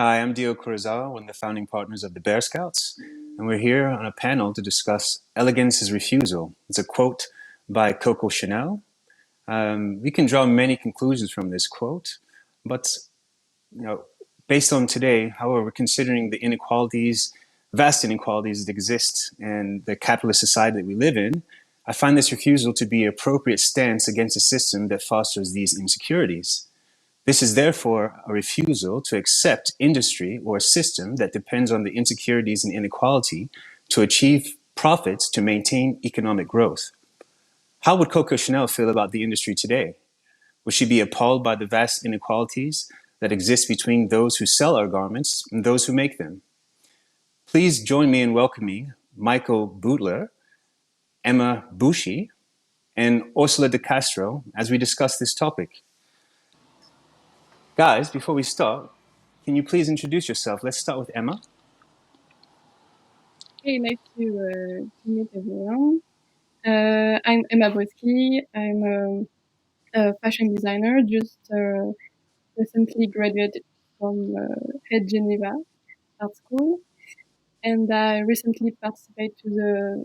Hi, I'm Dio Kurazawa, one of the founding partners of the Bear Scouts, and we're here on a panel to discuss Elegance's Refusal. It's a quote by Coco Chanel. We can draw many conclusions from this quote, but you know, based on today, however, considering the inequalities, vast inequalities that exist in the capitalist society that we live in, I find this refusal to be an appropriate stance against a system that fosters these insecurities. This is therefore a refusal to accept industry or a system that depends on the insecurities and inequality to achieve profits to maintain economic growth. How would Coco Chanel feel about the industry today? Would she be appalled by the vast inequalities that exist between those who sell our garments and those who make them? Please join me in welcoming Michael Beutler, Emma Bruschi, and Orsola de Castro as we discuss this topic. Guys, before we start, can you please introduce yourself? Let's start with Emma. Hey, nice to meet everyone. I'm Emma Bruschi. I'm a fashion designer, just recently graduated from Geneva Art School, and I recently participated to the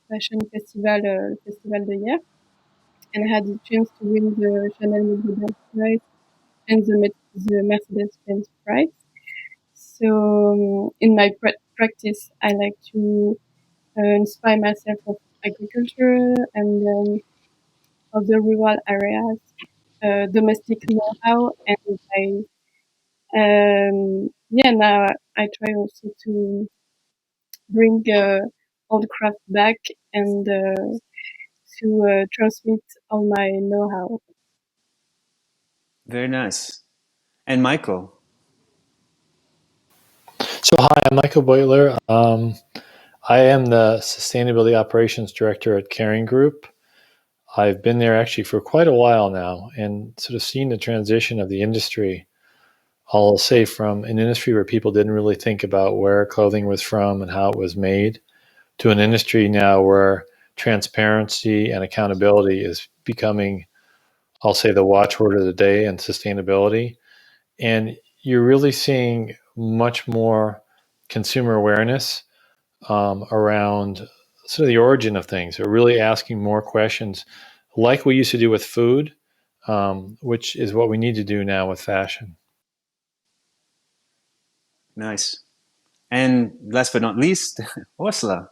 fashion festival the year, and I had the chance to win the Chanel Model Prize and the Mercedes-Benz Prize. So in my practice, I like to inspire myself of agriculture and of the rural areas, domestic know-how, and now I try also to bring old craft back and to transmit all my know-how. Very nice. And Michael. So hi, I'm Michael Beutler. I am the Sustainability Operations Director at KERING Group. I've been there actually for quite a while now and sort of seen the transition of the industry. I'll say from an industry where people didn't really think about where clothing was from and how it was made to an industry now where transparency and accountability is becoming, I'll say, the watchword of the day in sustainability. And you're really seeing much more consumer awareness around sort of the origin of things. We're really asking more questions like we used to do with food, which is what we need to do now with fashion. Nice. And last but not least, Ursula.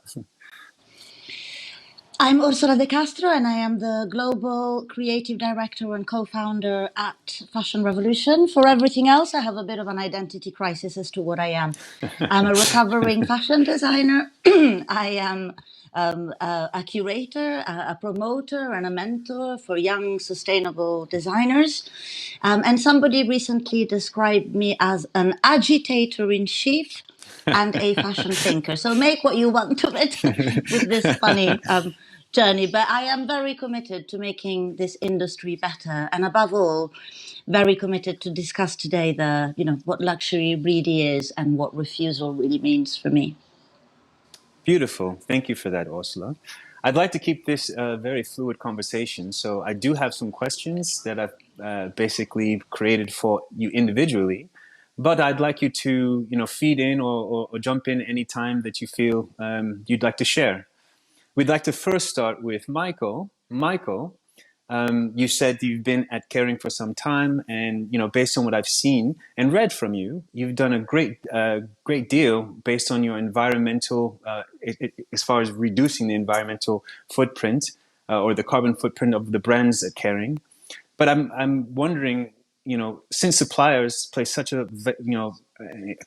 I'm Orsola de Castro, and I am the Global Creative Director and co-founder at Fashion Revolution. For everything else, I have a bit of an identity crisis as to what I am. I'm a recovering fashion designer. I am a curator, a promoter, and a mentor for young, sustainable designers. And somebody recently described me as an agitator in chief and a fashion thinker. So make what you want of it with this funny journey. But I am very committed to making this industry better, and above all, very committed to discuss today what luxury really is and what refusal really means for me. Beautiful. Thank you for that, Ursula. I'd like to keep this a very fluid conversation. So I do have some questions that I've basically created for you individually, but I'd like you to, feed in or jump in any time that you feel you'd like to share. We'd like to first start with Michael. Michael, you said you've been at KERING for some time, and based on what I've seen and read from you, you've done a great deal based on your environmental, as far as reducing the environmental footprint or the carbon footprint of the brands at KERING. But I'm wondering, since suppliers play such a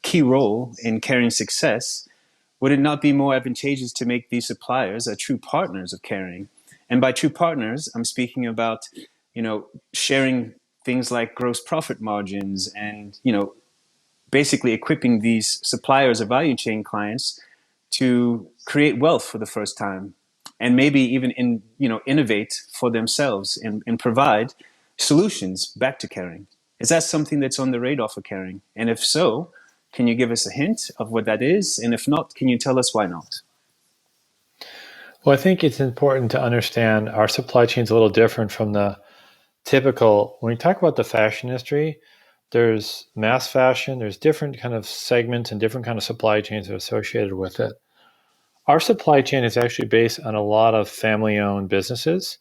key role in KERING's success, would it not be more advantageous to make these suppliers true partners of KERING? And by true partners, I'm speaking about, sharing things like gross profit margins and, basically equipping these suppliers or value chain clients to create wealth for the first time and maybe even innovate for themselves and provide solutions back to KERING. Is that something that's on the radar for KERING? And if so, can you give us a hint of what that is? And if not, can you tell us why not? Well, I think it's important to understand our supply chain is a little different from the typical. When we talk about the fashion industry, there's mass fashion, there's different kind of segments and different kind of supply chains that are associated with it. Our supply chain is actually based on a lot of family-owned businesses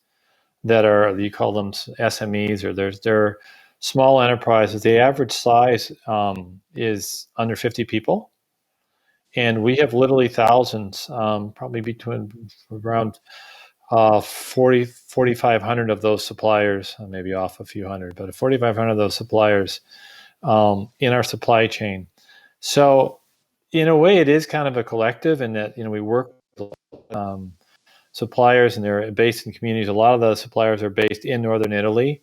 that are, you call them SMEs, or they're small enterprises. The average size is under 50 people. And we have literally thousands, probably between around 4,500 of those suppliers, maybe off a few hundred, but 4,500 of those suppliers in our supply chain. So in a way, it is kind of a collective in that, we work with suppliers, and they're based in communities. A lot of those suppliers are based in northern Italy.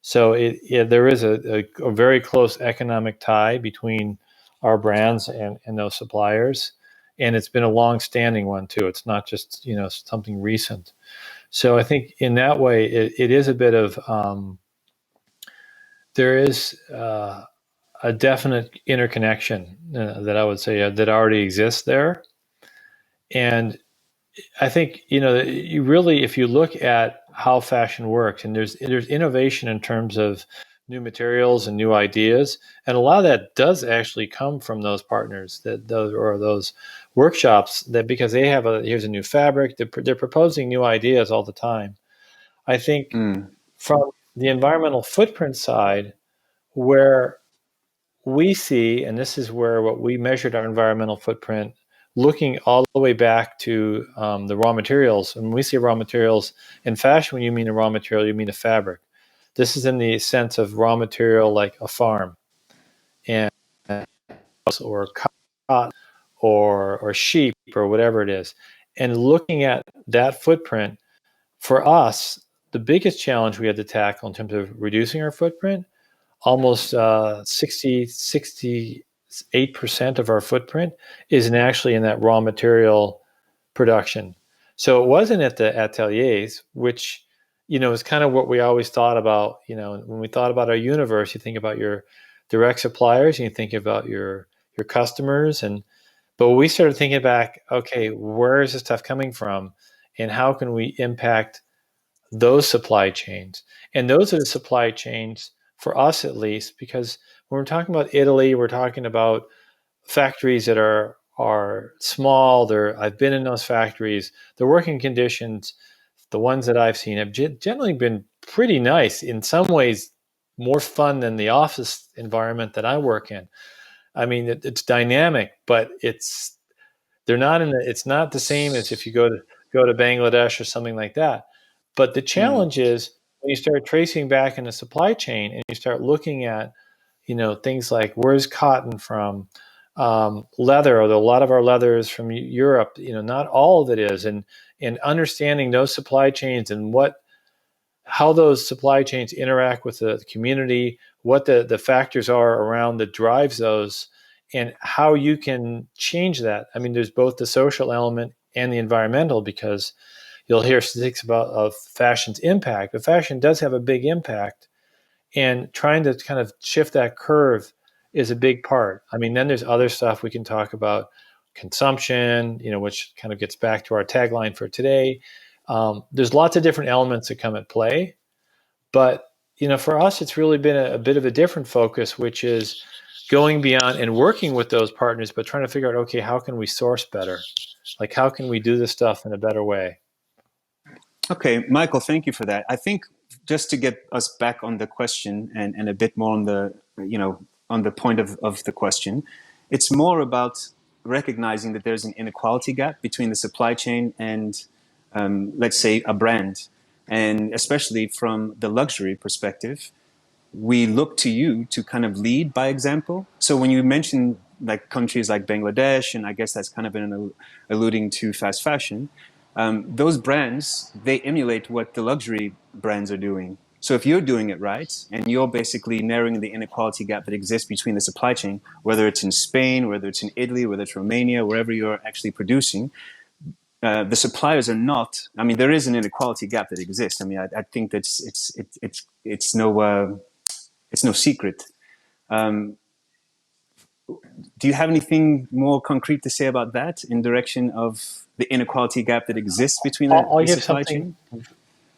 So there is a very close economic tie between our brands and those suppliers. And it's been a long-standing one, too. It's not just, something recent. So I think in that way, it is a bit of, there is a definite interconnection that I would say that already exists there. And I think, you really, if you look at how fashion works, and there's innovation in terms of new materials and new ideas, and a lot of that does actually come from those partners, those workshops, that because they have here's a new fabric, they're proposing new ideas all the time. I think from the environmental footprint side, where we see, and this is where what we measured our environmental footprint, looking all the way back to the raw materials. And when we say raw materials in fashion, when you mean a raw material, you mean a fabric. This is in the sense of raw material like a farm, and or cotton or sheep or whatever it is. And looking at that footprint, for us, the biggest challenge we had to tackle in terms of reducing our footprint, almost 68% of our footprint is actually in that raw material production. So it wasn't at the ateliers, which, is kind of what we always thought about. When we thought about our universe, you think about your direct suppliers, and you think about your customers. But we started thinking back, okay, where is this stuff coming from, and how can we impact those supply chains? And those are the supply chains, for us at least, because when we're talking about Italy, we're talking about factories that are small. I've been in those factories. The working conditions, the ones that I've seen, have generally been pretty nice. In some ways, more fun than the office environment that I work in. I mean, it's dynamic, but it's not the same as if you go to Bangladesh or something like that. But the challenge is when you start tracing back in the supply chain, and you start looking at, things like, where's cotton from, leather, although a lot of our leather is from Europe, not all of it is, and understanding those supply chains and how those supply chains interact with the community, what the factors are around that drives those, and how you can change that. I mean, there's both the social element and the environmental, because you'll hear statistics of fashion's impact, but fashion does have a big impact, and trying to kind of shift that curve is a big part. I mean, then there's other stuff we can talk about, consumption, which kind of gets back to our tagline for today. There's lots of different elements that come at play, but for us, it's really been a bit of a different focus, which is going beyond and working with those partners, but trying to figure out, okay, how can we source better? Like, how can we do this stuff in a better way? Okay, Michael, thank you for that. I think just to get us back on the question and a bit more on the, on the point of the question, it's more about recognizing that there's an inequality gap between the supply chain and, let's say, a brand. And especially from the luxury perspective, we look to you to kind of lead by example. So when you mention like countries like Bangladesh, and I guess that's kind of been alluding to fast fashion, those brands, they emulate what the luxury brands are doing. So if you're doing it right, and you're basically narrowing the inequality gap that exists between the supply chain, whether it's in Spain, whether it's in Italy, whether it's Romania, wherever you're actually producing, the suppliers are not. I mean, there is an inequality gap that exists. I mean, I think that's it's no secret. Do you have anything more concrete to say about that in direction of the inequality gap that exists between I'll the give supply something chain?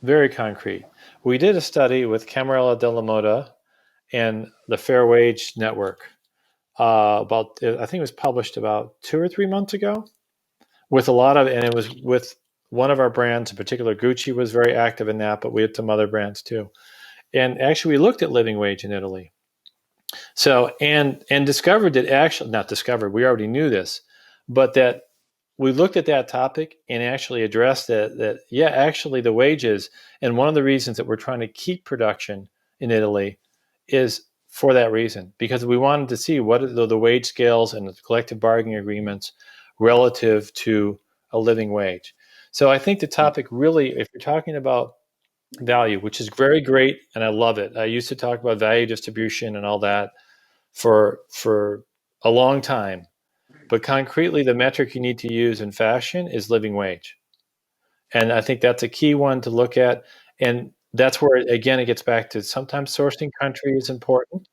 very concrete. We did a study with Camarella della Moda and the Fair Wage Network. About, I think it was published about 2 or 3 months ago, with a lot of, and it was with one of our brands in particular. Gucci was very active in that, but we had some other brands too. And actually, we looked at living wage in Italy. So and discovered that actually, not discovered, we already knew this, but that we looked at that topic and actually addressed that yeah, actually the wages, and one of the reasons that we're trying to keep production in Italy is for that reason, because we wanted to see what are the wage scales and the collective bargaining agreements relative to a living wage. So I think the topic really, if you're talking about value, which is very great, and I love it. I used to talk about value distribution and all that for a long time. But concretely, the metric you need to use in fashion is living wage. And I think that's a key one to look at. And that's where, again, it gets back to sometimes sourcing country is important.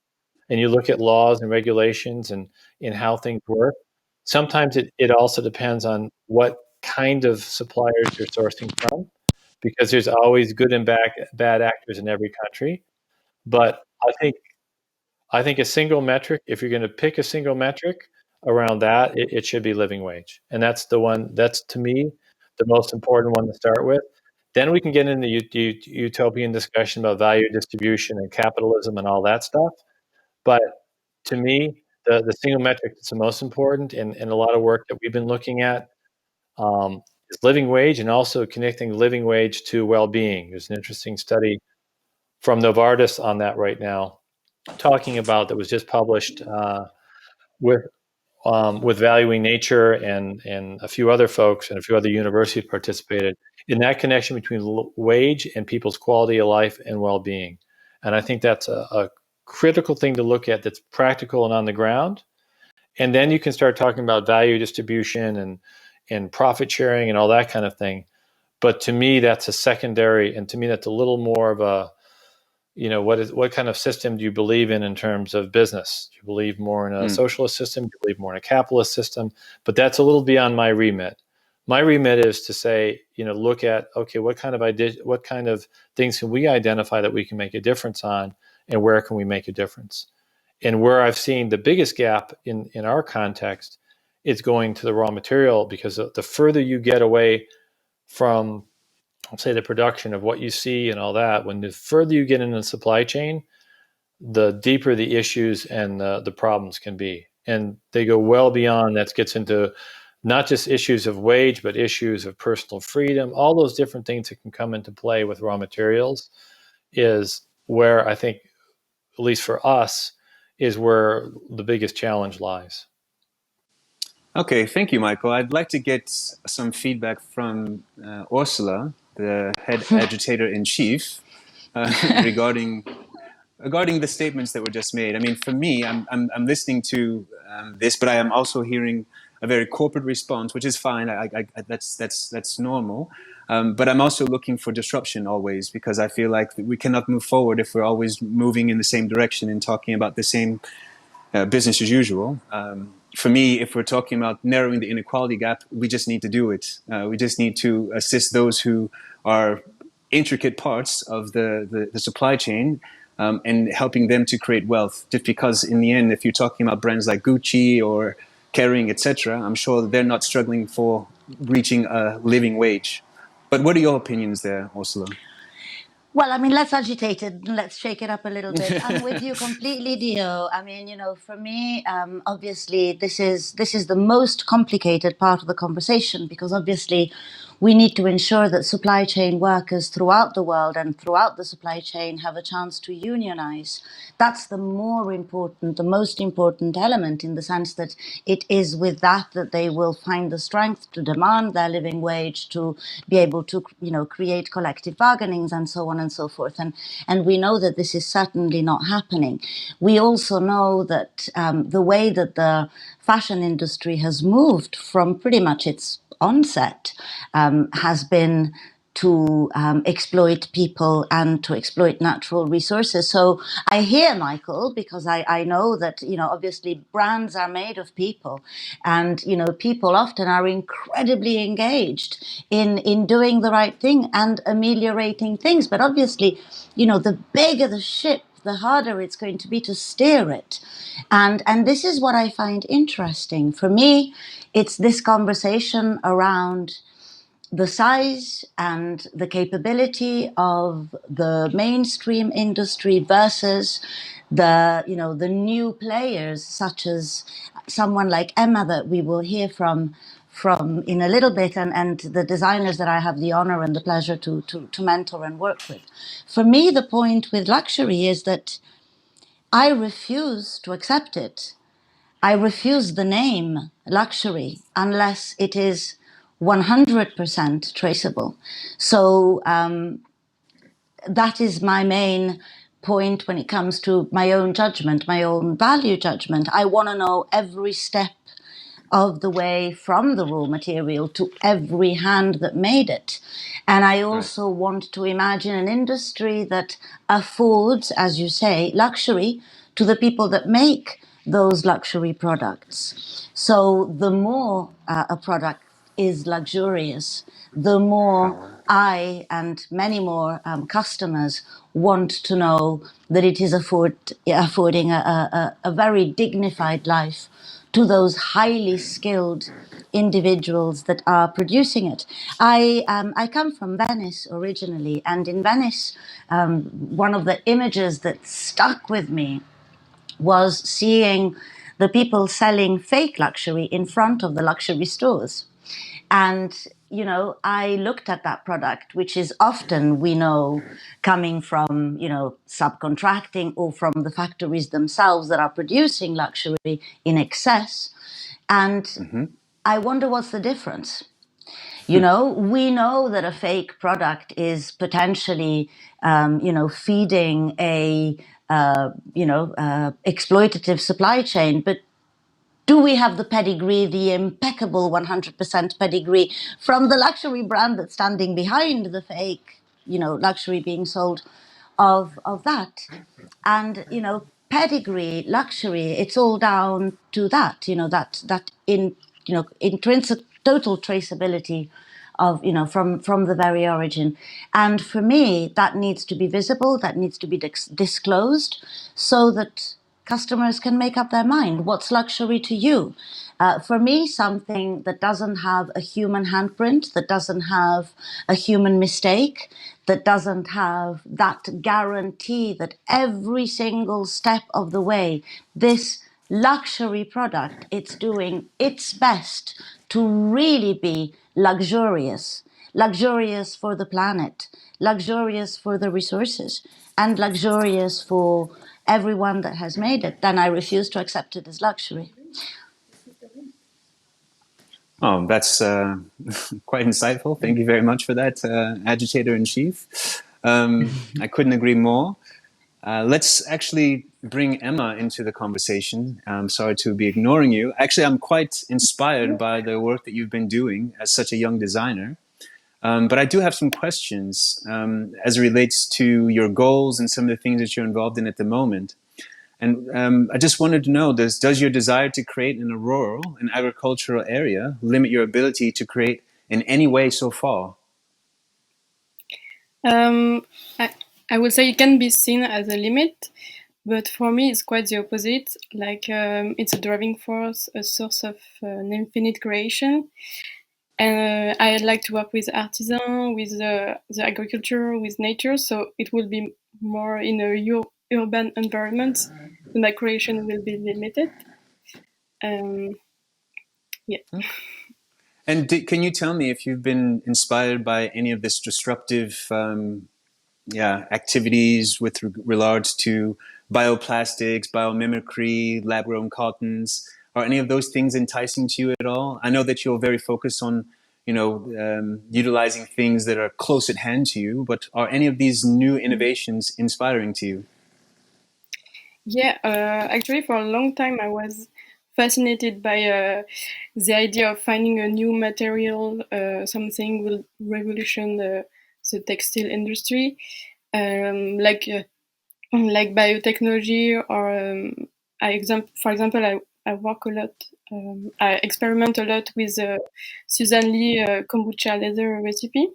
And you look at laws and regulations and how things work. Sometimes it also depends on what kind of suppliers you're sourcing from, because there's always good and bad actors in every country. But I think a single metric, if you're going to pick a single metric around that, it should be living wage. And that's the one, that's to me, the most important one to start with. Then we can get into the utopian discussion about value distribution and capitalism and all that stuff. But to me, the single metric that's the most important, and a lot of work that we've been looking at, is living wage, and also connecting living wage to well-being. There's an interesting study from Novartis on that right now, talking about, that was just published with Valuing Nature and a few other folks, and a few other universities participated in that connection between wage and people's quality of life and well-being. And I think that's a critical thing to look at, that's practical and on the ground. And then you can start talking about value distribution and profit sharing and all that kind of thing. But to me, that's a secondary, and to me, that's a little more of a, what kind of system do you believe in terms of business? Do you believe more in a socialist system? Do you believe more in a capitalist system? But that's a little beyond my remit. My remit is to say, look at, okay, what kind of things can we identify that we can make a difference on, and where can we make a difference? And where I've seen the biggest gap in our context is going to the raw material, because the further you get away from, say, the production of what you see and all that, when the further you get into the supply chain, the deeper the issues and the problems can be. And they go well beyond that. Gets into not just issues of wage, but issues of personal freedom, all those different things that can come into play with raw materials, is where I think, at least for us, is where the biggest challenge lies. Okay, thank you, Michael. I'd like to get some feedback from Orsola, the head agitator-in-chief, regarding the statements that were just made. I mean, for me, I'm listening to this, but I am also hearing a very corporate response, which is fine. That's normal. But I'm also looking for disruption always, because I feel like we cannot move forward if we're always moving in the same direction and talking about the same business as usual. For me, if we're talking about narrowing the inequality gap, we just need to do it. We just need to assist those who are intricate parts of the supply chain, and helping them to create wealth. Just because in the end, if you're talking about brands like Gucci or KERING, etc., I'm sure they're not struggling for reaching a living wage. But what are your opinions there, Orsola? Well, I mean, let's agitate it. Let's shake it up a little bit. I'm with you completely, Dio. I mean, for me, obviously, this is the most complicated part of the conversation, because obviously we need to ensure that supply chain workers throughout the world and throughout the supply chain have a chance to unionize. That's the most important element, in the sense that it is with that they will find the strength to demand their living wage, to be able to, create collective bargainings and so on and so forth. And we know that this is certainly not happening. We also know that the way that the fashion industry has moved from pretty much its onset has been to exploit people and to exploit natural resources. So I hear Michael, because I know that, obviously brands are made of people, and, people often are incredibly engaged in doing the right thing and ameliorating things. But obviously, the bigger the ship, the harder it's going to be to steer it. And this is what I find interesting. For me, it's this conversation around the size and the capability of the mainstream industry versus the new players, such as someone like Emma that we will hear from in a little bit, and the designers that I have the honor and the pleasure to mentor and work with. For me, the point with luxury is that I refuse to accept it. I refuse the name luxury unless it is 100% traceable. So that is my main point when it comes to my own judgment, my own value judgment. I want to know every step of the way from the raw material to every hand that made it. And I also want to imagine an industry that affords, as you say, luxury to the people that make those luxury products. So the more a product is luxurious, the more I and many more customers want to know that it is affording a very dignified life to those highly skilled individuals that are producing it. I come from Venice originally, and in Venice, one of the images that stuck with me was seeing the people selling fake luxury in front of the luxury stores. And, I looked at that product, which is often, we know, coming from, subcontracting or from the factories themselves that are producing luxury in excess. And I wonder what's the difference. We know that a fake product is potentially, feeding a, exploitative supply chain, but do we have the pedigree, the impeccable 100% pedigree from the luxury brand that's standing behind the fake, luxury being sold of that? And, pedigree, luxury, it's all down to that, intrinsic total traceability of, from the very origin. And for me, that needs to be visible, that needs to be disclosed so that customers can make up their mind. What's luxury to you? For me, something that doesn't have a human handprint, that doesn't have a human mistake, that doesn't have that guarantee that every single step of the way, this luxury product, it's doing its best to really be luxurious for the planet, luxurious for the resources, and luxurious for everyone that has made it, then I refuse to accept it as luxury. Oh, that's quite insightful. Thank you very much for that, Agitator-in-Chief. I couldn't agree more. Let's actually bring Emma into the conversation. I'm sorry to be ignoring you. Actually, I'm quite inspired by the work that you've been doing as such a young designer. But I do have some questions as it relates to your goals and some of the things that you're involved in at the moment. And I just wanted to know, does your desire to create in a rural and agricultural area limit your ability to create in any way so far? I would say it can be seen as a limit, but for me it's quite the opposite. Like it's a driving force, a source of an infinite creation. And I like to work with artisans, with the agriculture, with nature. So it will be more in a urban environment. My creation will be limited. Yeah. And can you tell me if you've been inspired by any of this disruptive activities with regards to bioplastics, biomimicry, lab-grown cottons? Are any of those things enticing to you at all? I know that you're very focused on, utilizing things that are close at hand to you, but are any of these new innovations inspiring to you? Yeah, actually for a long time I was fascinated by the idea of finding a new material, something will revolution the textile industry, like biotechnology, or for example, I work a lot, I experiment a lot with Susan Lee kombucha leather recipe.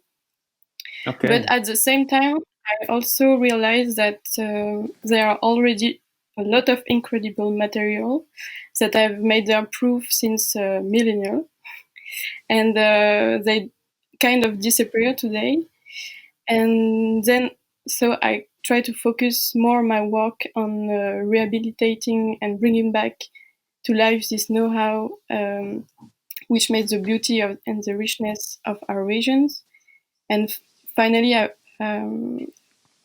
Okay. But at the same time, I also realized that there are already a lot of incredible material that have made their proof since millennia, and they kind of disappear today. And then, so I try to focus more my work on rehabilitating and bringing back to life this know-how, which makes the beauty of, and the richness of our regions. And finally, I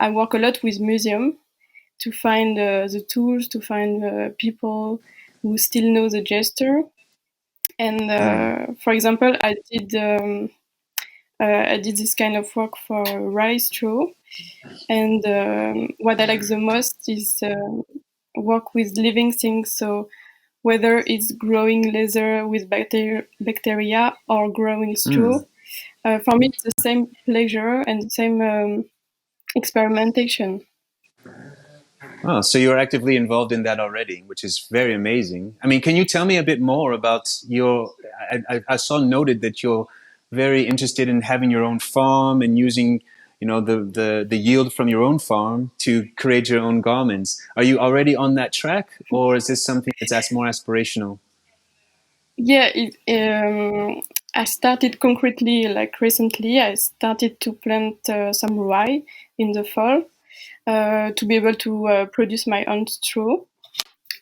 work a lot with museum to find the tools, to find people who still know the gesture. And for example, I did this kind of work for rice straw. And what I like the most is work with living things. So whether it's growing leather with bacteria or growing straw, for me it's the same pleasure and the same experimentation. Oh, so you're actively involved in that already, which is very amazing. I mean, can you tell me a bit more about your? I saw noted that you're very interested in having your own farm and using, the yield from your own farm to create your own garments. Are you already on that track, or is this something that's more aspirational? Yeah, I started concretely like recently. I started to plant some rye in the fall to be able to produce my own straw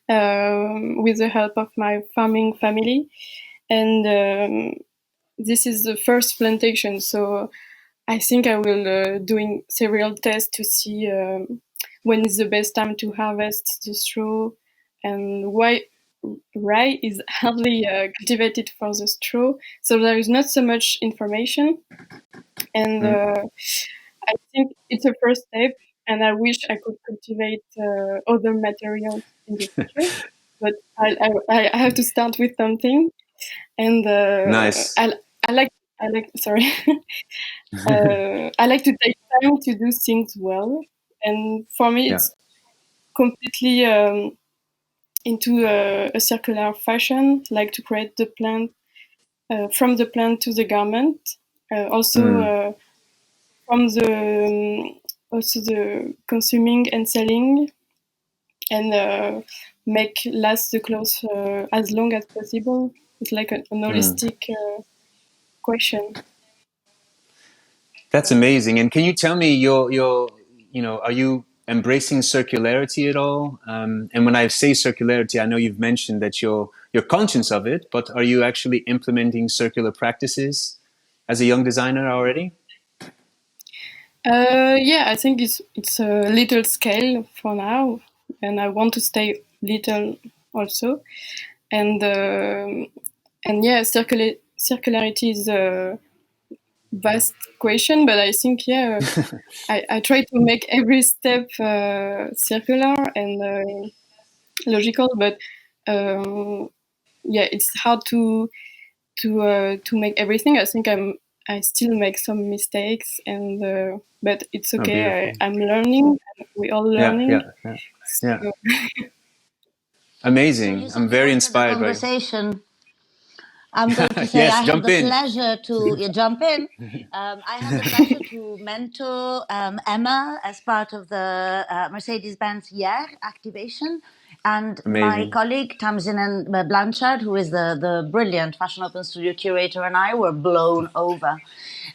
with the help of my farming family. And this is the first plantation, so I think I will doing several tests to see when is the best time to harvest the straw and why rye is hardly cultivated for the straw. So there is not so much information, and I think it's a first step. And I wish I could cultivate other materials in the future, but I have to start with something. And Nice. I like sorry. I like to take time to do things well, and for me, it's completely into a circular fashion, like to create the plant from the plant to the garment. Also from the also the consuming and selling, and make last the clothes as long as possible. It's like an holistic question. That's amazing. And can you tell me are you embracing circularity at all? And when I say circularity, I know you've mentioned that you're conscious of it, but are you actually implementing circular practices as a young designer already? Yeah, I think it's a little scale for now, and I want to stay little also. And yeah, circularity is a vast question, but I think I try to make every step circular and logical, but yeah, it's hard to make everything. I think I still make some mistakes, and but it's okay. I'm learning. We all learning. Yeah. So, Amazing. I'm very inspired by. Conversation. I'm going to say I Yes, have jump the in. pleasure to jump in. I have the pleasure to mentor Emma as part of the Mercedes-Benz HYERES activation. And my Amazing. colleague Tamsin Blanchard, who is the brilliant Fashion Open Studio curator, and I were blown over.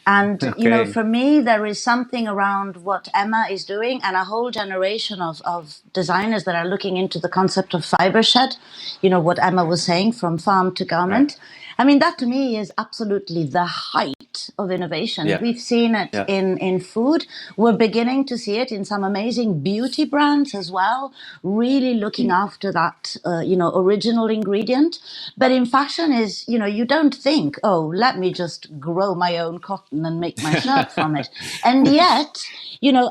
And, Okay. for me, there is something around what Emma is doing and a whole generation of designers that are looking into the concept of fiber shed, what Emma was saying, from farm to garment. Right. I mean, that to me is absolutely the height of innovation. Yeah. We've seen it in food. We're beginning to see it in some amazing beauty brands as well, really looking after that, original ingredient. But in fashion is, you don't think, oh, let me just grow my own cotton and make my shirt from it. And yet,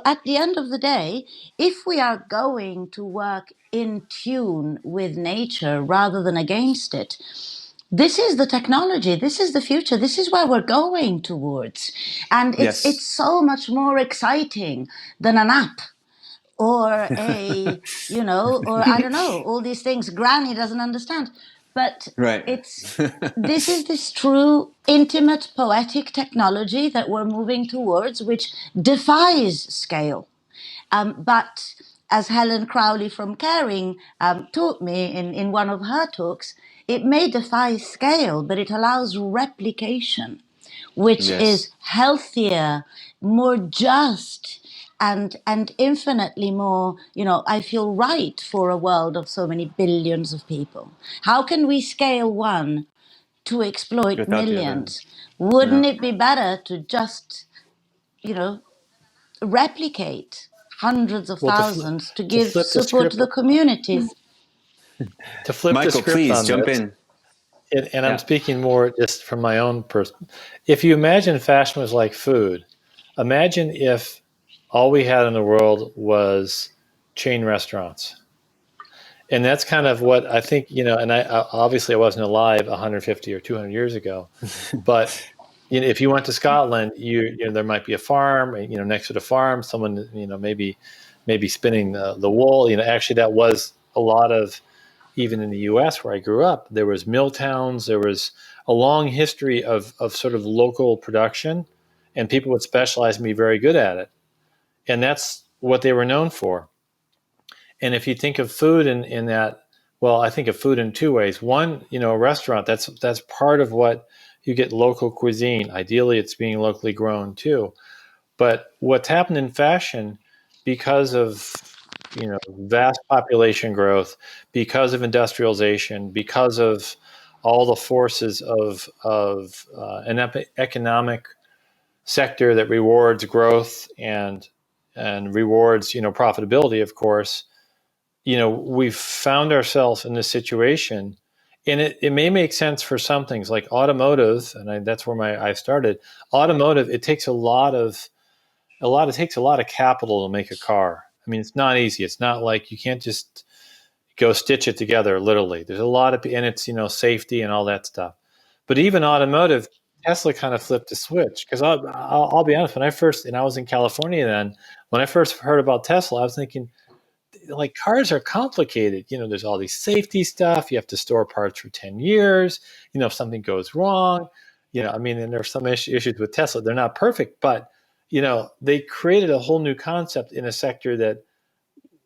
at the end of the day, if we are going to work in tune with nature rather than against it, this is the technology. This is the future. This is where we're going towards. And it's so much more exciting than an app or or I don't know, all these things Granny doesn't understand. But Right. this is this true, intimate, poetic technology that we're moving towards, which defies scale. But as Helen Crowley from KERING taught me in one of her talks, it may defy scale, but it allows replication, which is Yes. healthier, more just, and infinitely more, I feel right for a world of so many billions of people. How can we scale one to exploit Without the other. millions? Wouldn't Yeah. it be better to just, replicate hundreds of Well, thousands to to give flip the support to script the communities? to flip the Michael, script please on jump this, in. and I'm Yeah. speaking more just from my own person. If you imagine fashion was like food, imagine if all we had in the world was chain restaurants. And that's kind of what I think, and I obviously I wasn't alive 150 or 200 years ago, but if you went to Scotland, there might be a farm, next to the farm, someone, maybe spinning the wool. Actually that was a lot of, even in the U.S. where I grew up, there was mill towns. There was a long history of sort of local production, and people would specialize and be very good at it. And that's what they were known for. And if you think of food in that, well, I think of food in two ways. One, a restaurant, that's part of what you get, local cuisine. Ideally, it's being locally grown too. But what's happened in fashion, because of vast population growth, because of industrialization, because of all the forces of an economic sector that rewards growth and rewards profitability, of course, we've found ourselves in this situation. And it may make sense for some things like automotive, and that's where I started. Automotive, it takes it takes a lot of capital to make a car. I mean, it's not easy. It's not like you can't just go stitch it together, literally. There's a lot of, and it's, safety and all that stuff. But even automotive, Tesla kind of flipped the switch. Because I'll be honest, and I was in California then, when I first heard about Tesla, I was thinking, like, cars are complicated. There's all these safety stuff. You have to store parts for 10 years. If something goes wrong, and there's some issues with Tesla. They're not perfect, but, they created a whole new concept in a sector that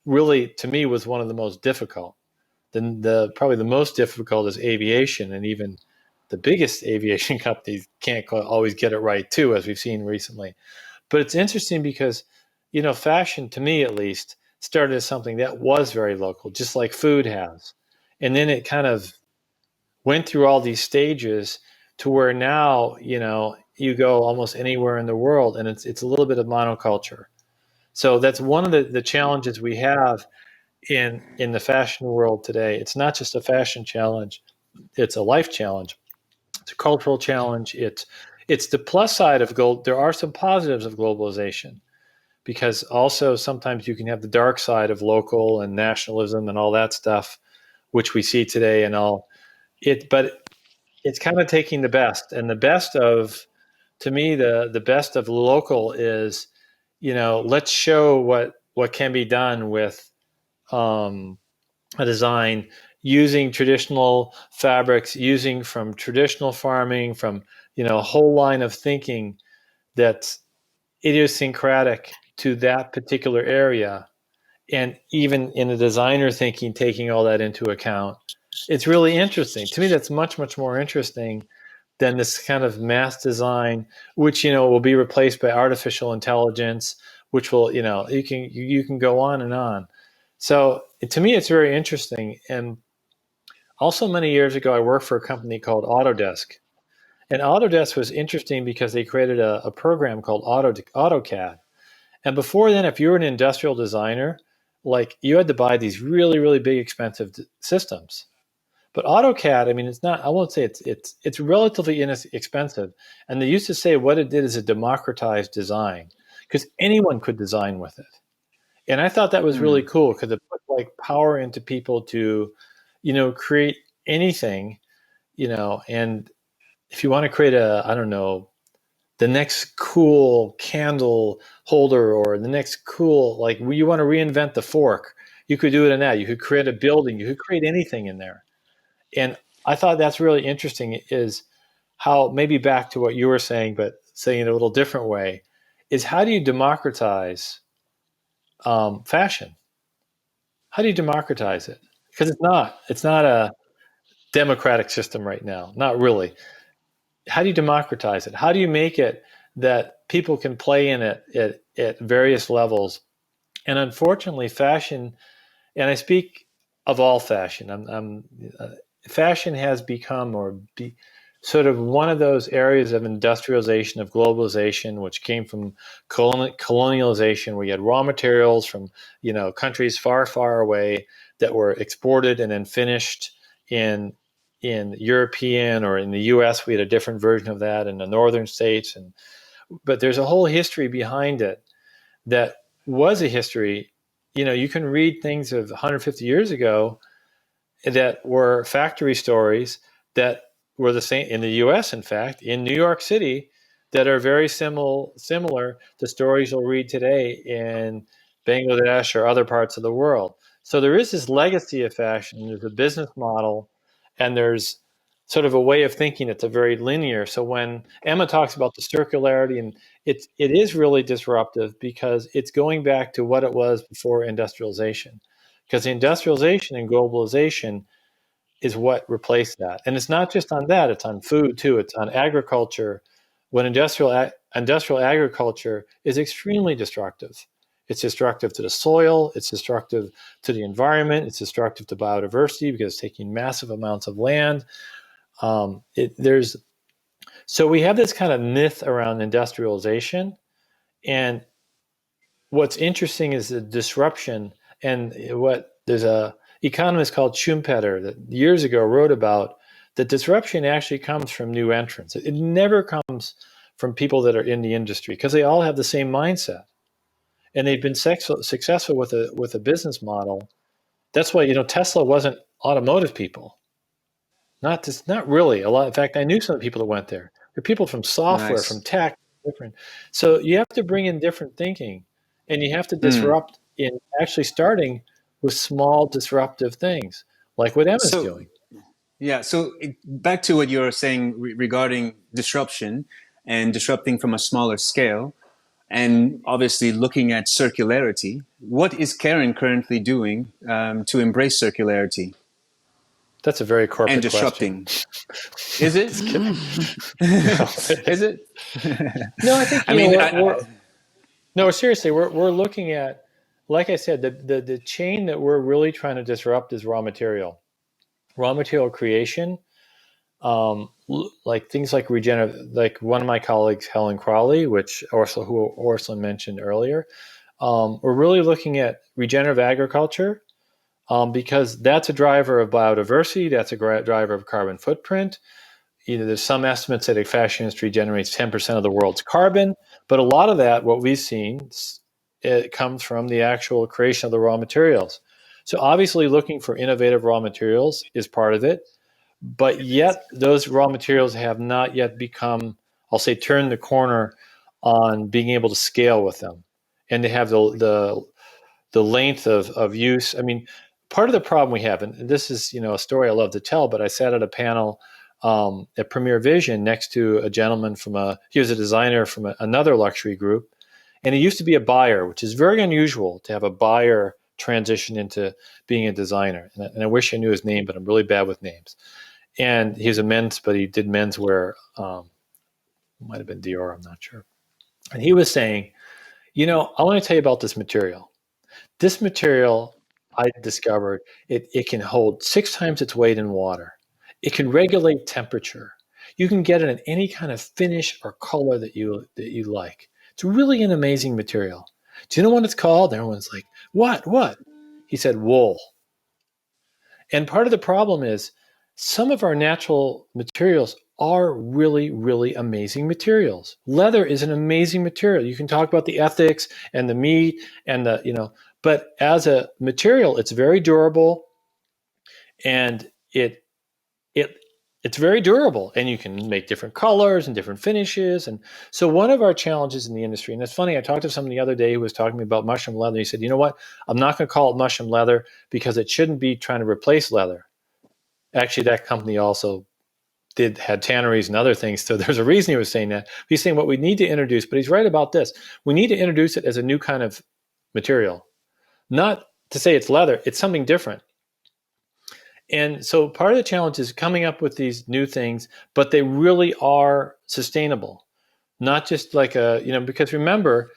really, to me, was one of the most difficult. Probably the most difficult is aviation, and even the biggest aviation companies can't always get it right too, as we've seen recently. But it's interesting because, fashion, to me at least, started as something that was very local, just like food has. And then it kind of went through all these stages to where now, you go almost anywhere in the world and it's a little bit of monoculture. So that's one of the challenges we have in the fashion world today. It's not just a fashion challenge, it's a life challenge. It's a cultural challenge. It's the plus side of gold. There are some positives of globalization, because also sometimes you can have the dark side of local and nationalism and all that stuff, which we see today and all it. But it's kind of taking the best, and the best of, to me, the best of local is, let's show what can be done with a design using traditional fabrics, using from traditional farming, from a whole line of thinking that's idiosyncratic to that particular area, and even in the designer thinking, taking all that into account. It's really interesting to me. That's much more interesting than this kind of mass design, which will be replaced by artificial intelligence, which will you can go on and on. So to me, it's very interesting. And also, many years ago, I worked for a company called Autodesk. And Autodesk was interesting because they created a program called AutoCAD. And before then, if you were an industrial designer, like, you had to buy these really, really big, expensive systems. But AutoCAD, I mean, it's not, I won't say it's relatively inexpensive. And they used to say what it did is it democratized design, because anyone could design with it. And I thought that was really cool, because it put like power into people to, create anything, and if you want to create I don't know, the next cool candle holder, or the next cool, like, you want to reinvent the fork, you could do it in that. You could create a building, you could create anything in there. And I thought that's really interesting is how, maybe back to what you were saying, but saying it a little different way, is how do you democratize fashion? How do you democratize it? Because it's not a democratic system right now. Not really. How do you democratize it? How do you make it that people can play in it at various levels? And unfortunately, fashion, and I speak of all fashion, fashion has become sort of one of those areas of industrialization, of globalization, which came from colonialization, where you had raw materials from countries far, far away that were exported and then finished in European, or in the U.S. we had a different version of that in the northern states, but there's a whole history behind it that was a history. You can read things of 150 years ago that were factory stories that were the same in the U.S. In fact, in New York City, that are very similar to stories you'll read today in Bangladesh or other parts of the world. So there is this legacy of fashion. There's a business model, and there's sort of a way of thinking that's a very linear. So when Emma talks about the circularity, and it is really disruptive because it's going back to what it was before industrialization. Because industrialization and globalization is what replaced that. And it's not just on that, it's on food too, it's on agriculture. When industrial agriculture is extremely destructive. It's destructive to the soil, it's destructive to the environment, it's destructive to biodiversity because it's taking massive amounts of land. So we have this kind of myth around industrialization. And what's interesting is the disruption, and there's a economist called Schumpeter that years ago wrote about that disruption actually comes from new entrants. It never comes from people that are in the industry, because they all have the same mindset, and they've been successful with a business model. That's why Tesla wasn't automotive people. Not really a lot. In fact, I knew some people that went there. They're people from software, Nice. from tech, different. So you have to bring in different thinking, and you have to disrupt in actually starting with small disruptive things, like what Emma's doing. Yeah. So back to what you were saying regarding disruption and disrupting from a smaller scale, and obviously looking at circularity. What is KERING currently doing to embrace circularity? That's a very corporate and disrupting. Question. Is it? Is it? No, I think no, seriously, we're looking at, like I said, the chain that we're really trying to disrupt is raw material creation, like things like regenerative. Like one of my colleagues, Helen Crawley, who Orsola mentioned earlier, we're really looking at regenerative agriculture. Because that's a driver of biodiversity, that's a driver of carbon footprint. There's some estimates that the fashion industry generates 10% of the world's carbon, but a lot of that, what we've seen, it comes from the actual creation of the raw materials. So obviously looking for innovative raw materials is part of it, but yet those raw materials have not yet become, I'll say, turned the corner on being able to scale with them, and they have the length of use. I mean, part of the problem we have, and this is a story I love to tell, but I sat at a panel at Premier Vision next to a gentleman he was a designer from another luxury group, and he used to be a buyer, which is very unusual to have a buyer transition into being a designer. And I wish I knew his name, but I'm really bad with names. And he was but he did menswear. Might have been Dior, I'm not sure. And he was saying, I want to tell you about this material. This material, I discovered, it can hold 6 times its weight in water. It can regulate temperature. You can get it in any kind of finish or color that you like. It's really an amazing material. Do you know what it's called? Everyone's like, what? He said, wool. And part of the problem is some of our natural materials are really, really amazing materials. Leather is an amazing material. You can talk about the ethics and the meat and but as a material, it's very durable, and it's very durable, and you can make different colors and different finishes. And so one of our challenges in the industry, and it's funny, I talked to someone the other day who was talking to me about mushroom leather. He said, you know what? I'm not going to call it mushroom leather because it shouldn't be trying to replace leather. Actually, that company also had tanneries and other things. So there's a reason he was saying that. He's saying what we need to introduce, but he's right about this. We need to introduce it as a new kind of material, not to say it's leather, it's something different. And so part of the challenge is coming up with these new things, but they really are sustainable, not just like because remember,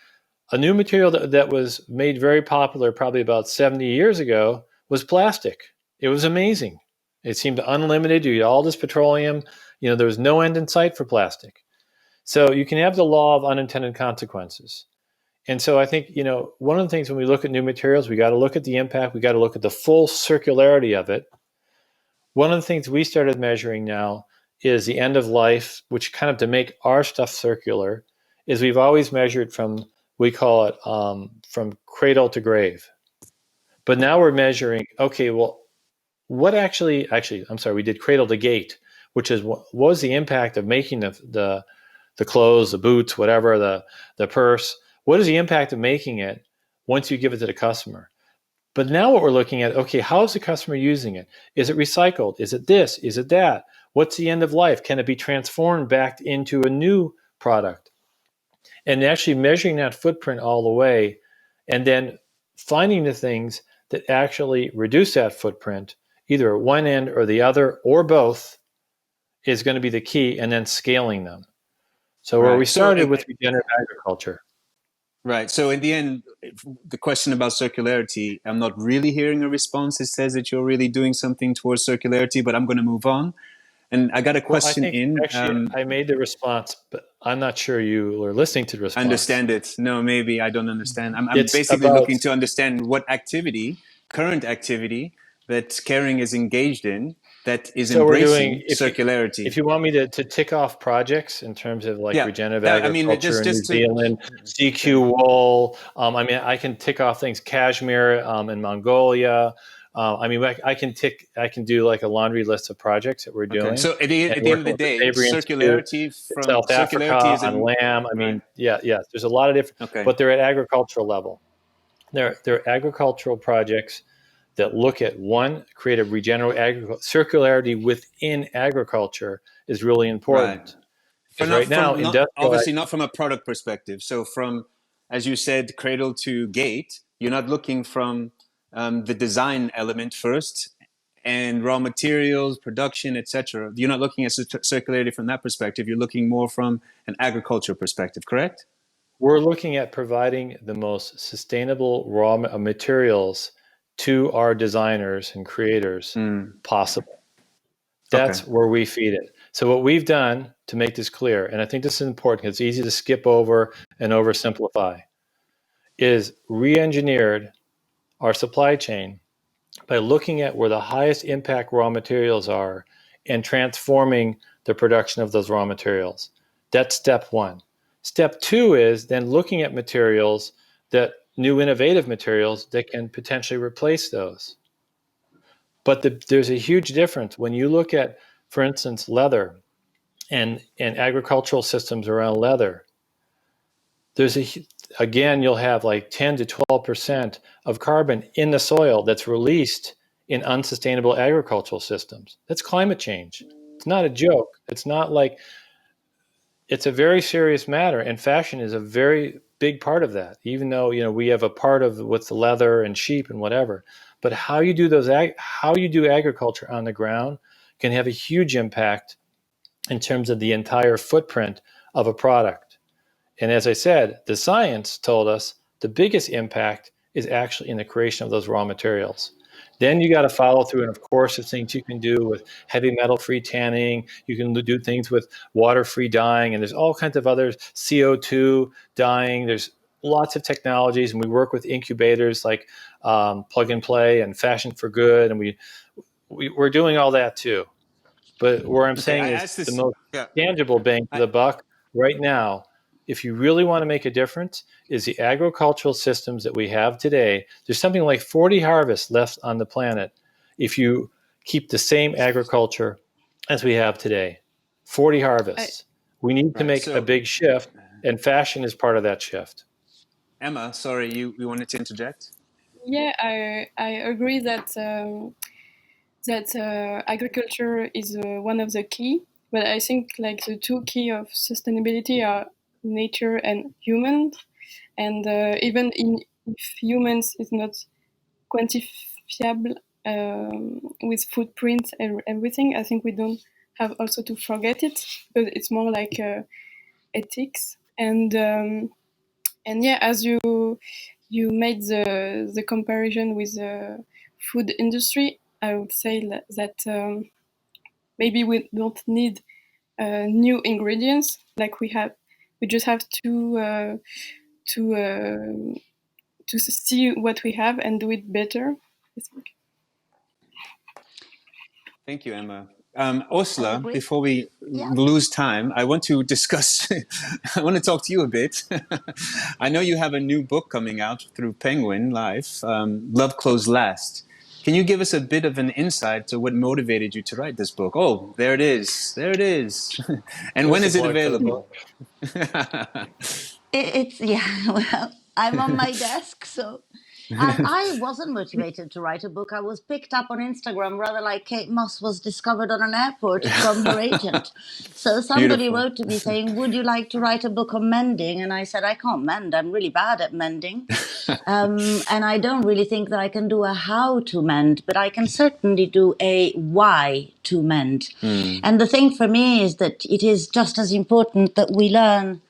a new material that was made very popular probably about 70 years ago was plastic. It was amazing. It seemed unlimited. You had all this petroleum. There was no end in sight for plastic. So you can have the law of unintended consequences. And so I think, one of the things when we look at new materials, we got to look at the impact. We got to look at the full circularity of it. One of the things we started measuring now is the end of life, which kind of to make our stuff circular, is we've always measured from, we call it from cradle to grave. But now we're measuring, okay, well, what actually, I'm sorry, we did cradle to gate, which is what was the impact of making the clothes, the boots, whatever, the purse. What is the impact of making it once you give it to the customer? But now what we're looking at, okay, how is the customer using it? Is it recycled? Is it this? Is it that? What's the end of life? Can it be transformed back into a new product? And actually measuring that footprint all the way, and then finding the things that actually reduce that footprint, either at one end or the other, or both, is going to be the key, and then scaling them. So where we started with regenerative agriculture. Right. So in the end, the question about circularity, I'm not really hearing a response. It says that you're really doing something towards circularity, but I'm going to move on. And I got a question I made the response, but I'm not sure you were listening to the response. Understand it. No, maybe I don't understand. I'm basically looking to understand what current activity that KERING is engaged in that is embracing circularity. If you want me to tick off projects in terms of regenerative agriculture in New Zealand, CQ wool, I can tick off things, cashmere in Mongolia. I can do like a laundry list of projects that we're doing. So at the end of the day, circularity from South Africa on lamb. There's a lot of different, but they're at agricultural level. They're agricultural projects that look at create a regenerative agriculture. Circularity within agriculture is really important. Right. Obviously not from a product perspective. So from, as you said, cradle to gate, you're not looking from the design element first and raw materials, production, etc. You're not looking at circularity from that perspective. You're looking more from an agriculture perspective, correct? We're looking at providing the most sustainable raw materials to our designers and creators possible. That's where we feed it. So what we've done to make this clear, and I think this is important, it's easy to skip over and oversimplify, is re-engineered our supply chain by looking at where the highest impact raw materials are and transforming the production of those raw materials. That's step one. Step two is then looking at new innovative materials that can potentially replace those. But there's a huge difference when you look at, for instance, leather and agricultural systems around leather. You'll have like 10 to 12% of carbon in the soil that's released in unsustainable agricultural systems. That's climate change. It's not a joke. It's a very serious matter, and fashion is a very big part of that, even though we have a part of with the leather and sheep and whatever. But how you do agriculture on the ground can have a huge impact in terms of the entire footprint of a product. And as I said, the science told us the biggest impact is actually in the creation of those raw materials. Then you got to follow through. And of course, there's things you can do with heavy metal-free tanning. You can do things with water-free dyeing. And there's all kinds of other CO2 dyeing. There's lots of technologies. And we work with incubators like Plug and Play and Fashion for Good. And we're doing all that too. But where I'm saying is the most tangible bang for the buck right now, if you really want to make a difference, is the agricultural systems that we have today. There's something like 40 harvests left on the planet if you keep the same agriculture as we have today. 40 harvests. We need to make a big shift, and fashion is part of that shift. Emma, sorry, you wanted to interject? Yeah, I agree that that agriculture is one of the key, but I think like the two key of sustainability are nature and humans. And even if humans is not quantifiable with footprint and everything, I think we don't have also to forget it, because it's more like ethics. And yeah, as you made the comparison with the food industry, I would say that maybe we don't need new ingredients. Like we just have to see what we have and do it better, I think. Thank you, Emma. Ursula, agree. before we Yeah. lose time, I want to discuss, I want to talk to you a bit. I know you have a new book coming out through Penguin Life, Love Clothes Last. Can you give us a bit of an insight to what motivated you to write this book? Oh, there it is. There it is. And when is it available? It's yeah. Well, I'm on my desk, so I wasn't motivated to write a book. I was picked up on Instagram, rather like Kate Moss was discovered on an airport from her agent. So somebody Beautiful. wrote to me saying, "Would you like to write a book on mending?" And I said, "I can't mend. I'm really bad at mending, and I don't really think that I can do a how to mend, but I can certainly do a why to mend." And the thing for me is that it is just as important that we learn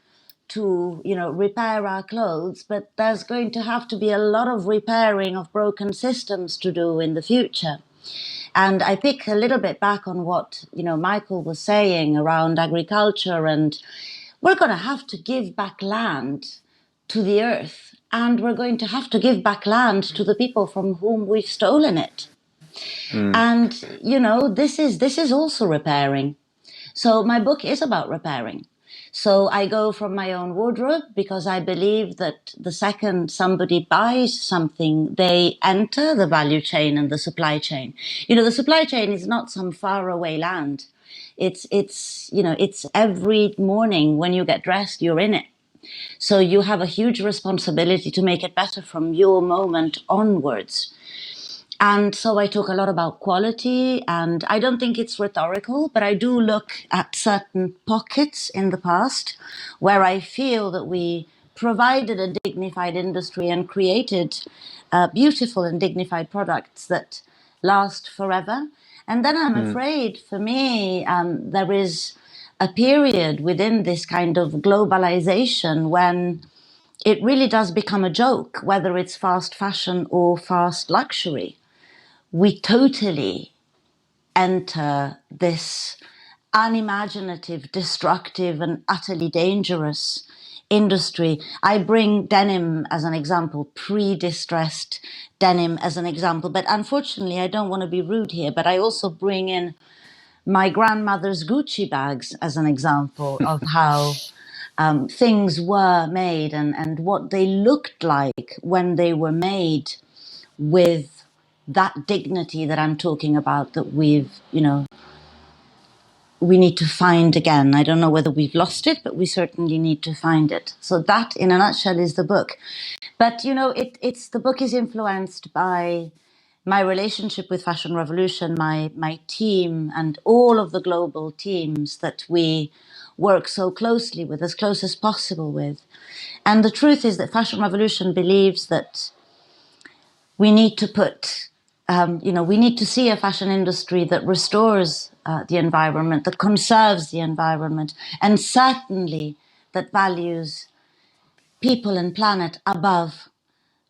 to repair our clothes, but there's going to have to be a lot of repairing of broken systems to do in the future. And I pick a little bit back on what Michael was saying around agriculture, and we're going to have to give back land to the earth, and we're going to have to give back land to the people from whom we've stolen it. And this is also repairing. So my book is about repairing. So I go from my own wardrobe, because I believe that the second somebody buys something, they enter the value chain and the supply chain. The supply chain is not some faraway land. It's every morning when you get dressed, you're in it. So you have a huge responsibility to make it better from your moment onwards. And so I talk a lot about quality, and I don't think it's rhetorical, but I do look at certain pockets in the past where I feel that we provided a dignified industry and created beautiful and dignified products that last forever. And then I'm afraid, for me, there is a period within this kind of globalization when it really does become a joke, whether it's fast fashion or fast luxury. We totally enter this unimaginative, destructive, and utterly dangerous industry. I bring denim as an example, pre-distressed denim as an example, but unfortunately, I don't want to be rude here, but I also bring in my grandmother's Gucci bags as an example of how things were made and what they looked like when they were made, with that dignity that I'm talking about, that we need to find again. I don't know whether we've lost it, but we certainly need to find it. So that, in a nutshell, is the book. But the book is influenced by my relationship with Fashion Revolution, my team, and all of the global teams that we work so closely with, as close as possible with. And the truth is that Fashion Revolution believes that we need to we need to see a fashion industry that restores the environment, that conserves the environment, and certainly that values people and planet above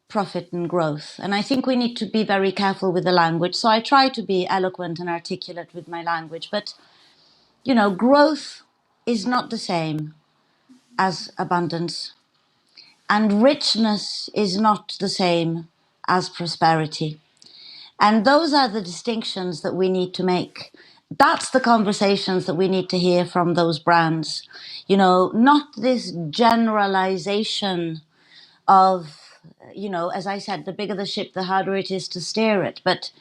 profit and growth. And I think we need to be very careful with the language. So I try to be eloquent and articulate with my language. But, growth is not the same as abundance. And richness is not the same as prosperity. And those are the distinctions that we need to make. That's the conversations that we need to hear from those brands. Not this generalization of, as I said, the bigger the ship, the harder it is to steer it. But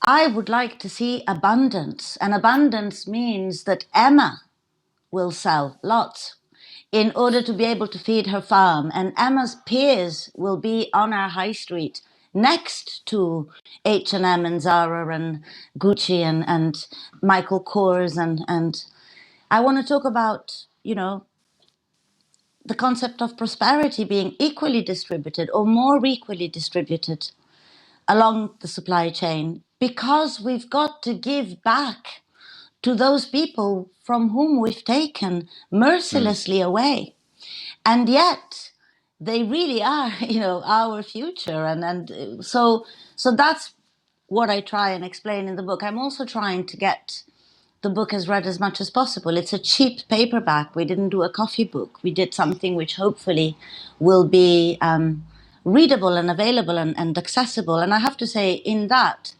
I would like to see abundance. And abundance means that Emma will sell lots in order to be able to feed her farm. And Emma's peers will be on our high street next to H&M and Zara and Gucci and Michael Kors. And I want to talk about, the concept of prosperity being equally distributed or more equally distributed along the supply chain, because we've got to give back to those people from whom we've taken mercilessly away. And yet they really are, our future. And so that's what I try and explain in the book. I'm also trying to get the book is read as much as possible. It's a cheap paperback. We didn't do a coffee book. We did something which hopefully will be readable and available and accessible. And I have to say, in that,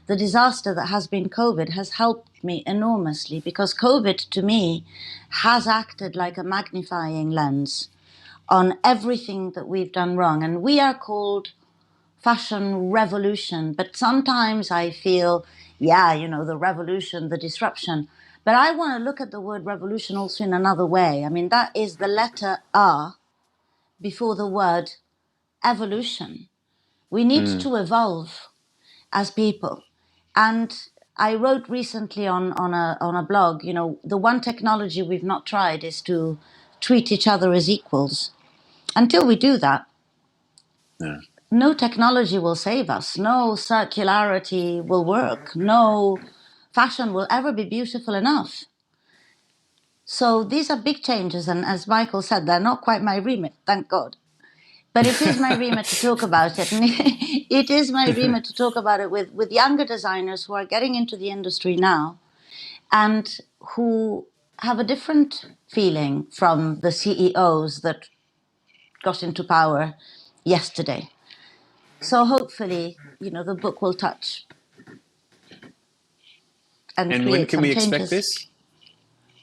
the disaster that has been COVID has helped me enormously, because COVID, to me, has acted like a magnifying lens on everything that we've done wrong. And we are called fashion revolution, but sometimes I feel, the revolution, the disruption. But I want to look at the word revolution also in another way. I mean, that is the letter R before the word evolution. We need to evolve as people. And I wrote recently on a blog, the one technology we've not tried is to treat each other as equals. Until we do that, no technology will save us. No circularity will work. No fashion will ever be beautiful enough. So these are big changes. And as Michael said, they're not quite my remit, thank God. But it is my remit to talk about it. And it is my remit to talk about it with younger designers who are getting into the industry now and who have a different feeling from the CEOs that got into power yesterday. So hopefully, the book will touch and create when can some we changes. expect this?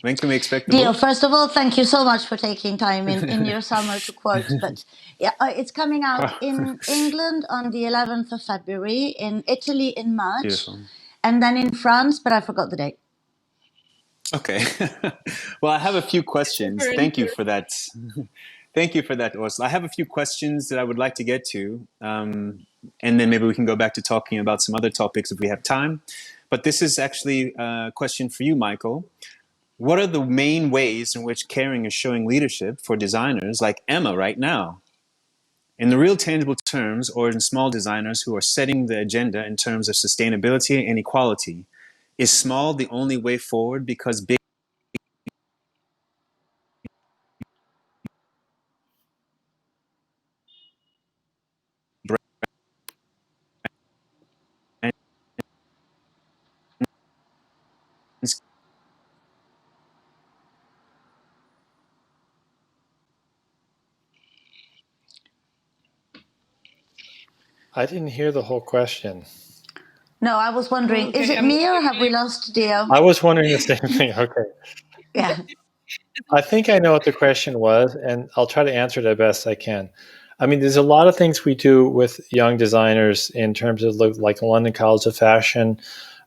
When can we expect the Dio, book? first of all, thank you so much for taking time in your summer to quote. But it's coming out in England on the 11th of February, in Italy in March, Beautiful. And then in France, but I forgot the date. Okay. Well, I have a few questions. Thank you for that. Thank you for that, Orsola. I have a few questions that I would like to get to, and then maybe we can go back to talking about some other topics if we have time. But this is actually a question for you, Michael. What are the main ways in which KERING is showing leadership for designers like Emma right now? In the real tangible terms, or in small designers who are setting the agenda in terms of sustainability and equality? Is small the only way forward because big brands I didn't hear the whole question. No, I was wondering, is it me or have we lost Dio? I was wondering the same thing. Okay. Yeah. I think I know what the question was, and I'll try to answer it as best I can. I mean, there's a lot of things we do with young designers in terms of like London College of Fashion,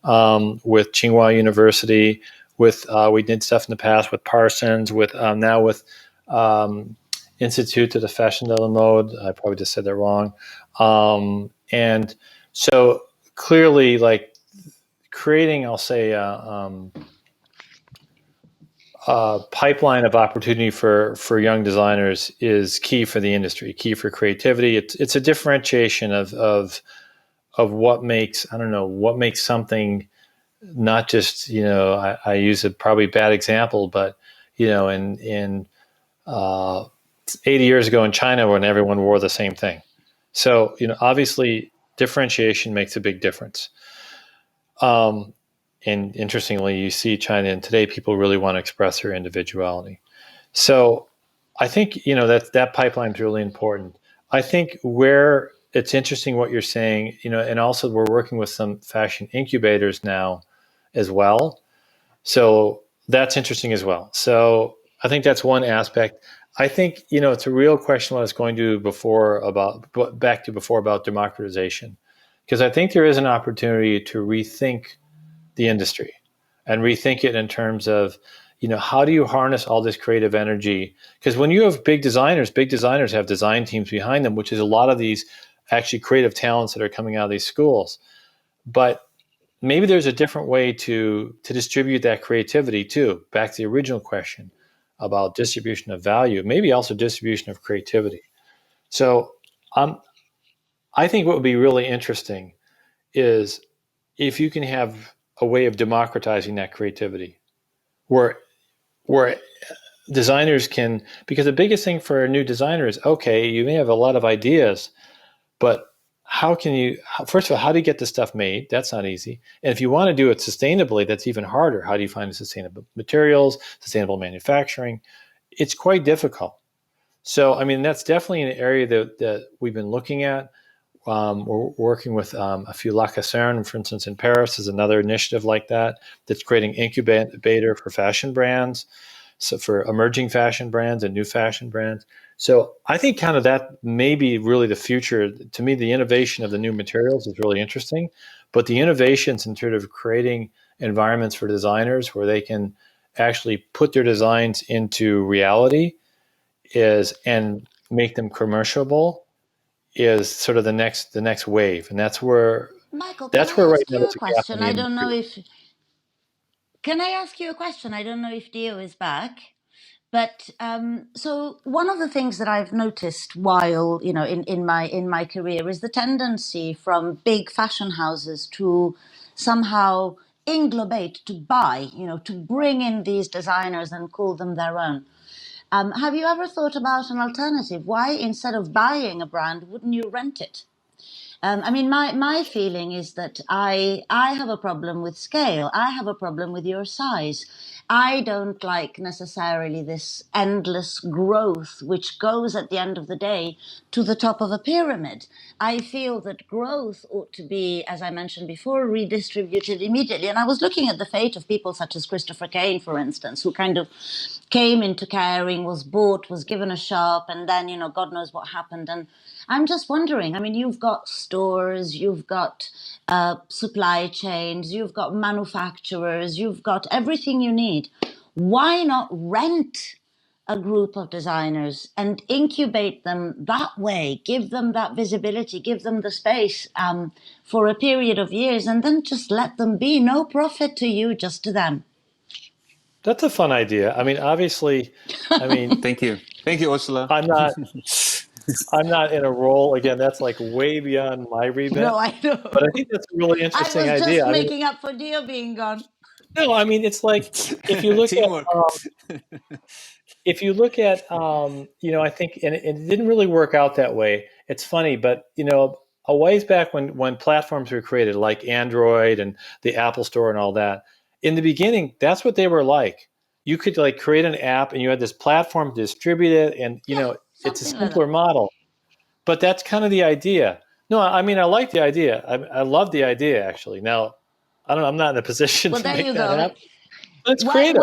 with Tsinghua University, with we did stuff in the past with Parsons, with now with Institut de Fashion de la Mode. I probably just said that wrong. And so clearly, like creating, I'll say, pipeline of opportunity for young designers is key for the industry, key for creativity. It's a differentiation of what makes, I don't know, what makes something not just, I use a probably bad example, but in 80 years ago in China when everyone wore the same thing. So obviously differentiation makes a big difference. And interestingly, you see China, and today people really want to express their individuality. So I think, that pipeline is really important. I think where it's interesting what you're saying, and also we're working with some fashion incubators now as well. So that's interesting as well. So I think that's one aspect. I think, it's a real question what I was going to back to before about democratization, because I think there is an opportunity to rethink the industry and rethink it in terms of, how do you harness all this creative energy? Because when you have big designers have design teams behind them, which is a lot of these actually creative talents that are coming out of these schools. But maybe there's a different way to distribute that creativity too. Back to the original question about distribution of value, maybe also distribution of creativity. So I think what would be really interesting is if you can have a way of democratizing that creativity, where designers can, because the biggest thing for a new designer is, okay, you may have a lot of ideas, but how can you, first of all, how do you get the stuff made? That's not easy. And if you want to do it sustainably, that's even harder. How do you find sustainable materials, sustainable manufacturing? It's quite difficult. So, I mean, that's definitely an area that we've been looking at. We're working with a few La Caserne, for instance, in Paris is another initiative like that that's creating incubator for fashion brands, so for emerging fashion brands and new fashion brands. So I think kind of that may be really the future. To me, the innovation of the new materials is really interesting, but the innovations in terms of creating environments for designers where they can actually put their designs into reality and make them commerciable is sort of the next wave, and that's where Michael, can I right ask now you a there's a gap in question? the I don't know industry. if. Can I ask you a question? I don't know if Dio is back. But so one of the things that I've noticed while in my career is the tendency from big fashion houses to somehow inglobate, to buy, to bring in these designers and call them their own. Have you ever thought about an alternative? Why, instead of buying a brand, wouldn't you rent it? I mean, my feeling is that I have a problem with scale. I have a problem with your size. I don't like necessarily this endless growth, which goes at the end of the day to the top of a pyramid. I feel that growth ought to be, as I mentioned before, redistributed immediately. And I was looking at the fate of people such as Christopher Kane, for instance, who kind of came into KERING, was bought, was given a shop, and then, God knows what happened. And I'm just wondering, I mean, you've got stores, you've got supply chains, you've got manufacturers, you've got everything you need. Why not rent a group of designers and incubate them that way, give them that visibility, give them the space for a period of years, and then just let them be? No profit to you, just to them. That's a fun idea. I mean, obviously, Thank you, Orsola. I'm not in a role, again, that's like way beyond my remit. No, I know. But I think that's a really interesting I was idea. just making up for Dio being gone. No, I mean, it's like if you look Teamwork. I think, and it didn't really work out that way. It's funny, but a ways back when platforms were created, like Android and the Apple Store and all that, in the beginning, that's what they were like. You could like create an app, and you had this platform to distribute it, and it's a simpler model. But that's kind of the idea. No, I mean, I like the idea. I love the idea, actually. Now, I'm not in a position to make that happen. It's creative.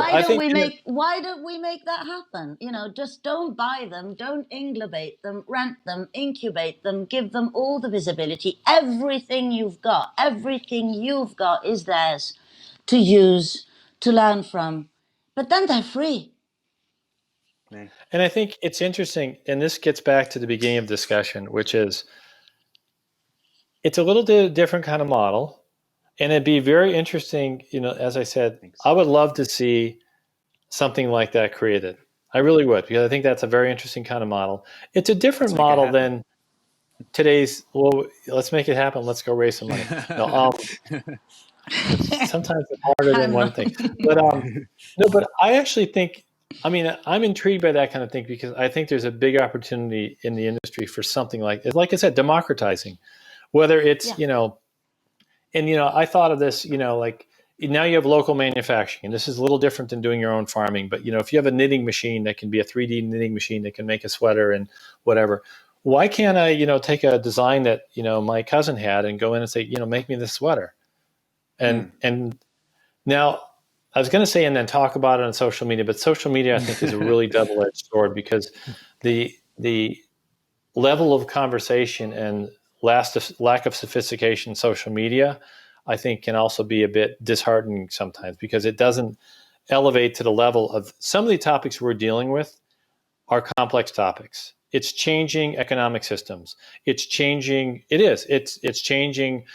Why don't we make that happen? Just don't buy them, don't inglobate them, rent them, incubate them, give them all the visibility. Everything you've got is theirs to use, to learn from. But then they're free. And I think it's interesting, and this gets back to the beginning of the discussion, which is it's a little different kind of model. And it'd be very interesting, as I said, I would love to see something like that created. I really would, because I think that's a very interesting kind of model. It's a different model than today's, well, let's make it happen. Let's go raise some money. No, sometimes it's harder than one thing. But but I actually think, I'm intrigued by that kind of thing, because I think there's a big opportunity in the industry for something like I said, democratizing, whether it's, I thought of this, like now you have local manufacturing, and this is a little different than doing your own farming. But, if you have a knitting machine that can be a 3D knitting machine that can make a sweater and whatever, why can't I, take a design that, my cousin had and go in and say, make me this sweater? And now I was going to say, and then talk about it on social media, but social media, I think, is a really double-edged sword, because the level of conversation and lack of sophistication in social media, I think, can also be a bit disheartening sometimes, because it doesn't elevate to the level of some of the topics we're dealing with are complex topics. It's changing economic systems. It's changing. It's changing.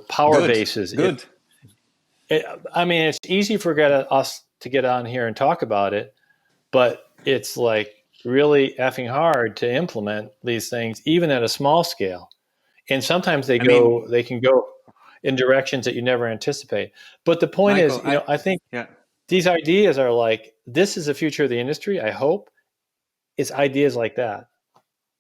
Power bases. Good. I mean, it's easy for us to get on here and talk about it, but it's like really effing hard to implement these things, even at a small scale. And sometimes they can go in directions that you never anticipate. But the point Michael, is, I think these ideas are like, this is the future of the industry. I hope it's ideas like that.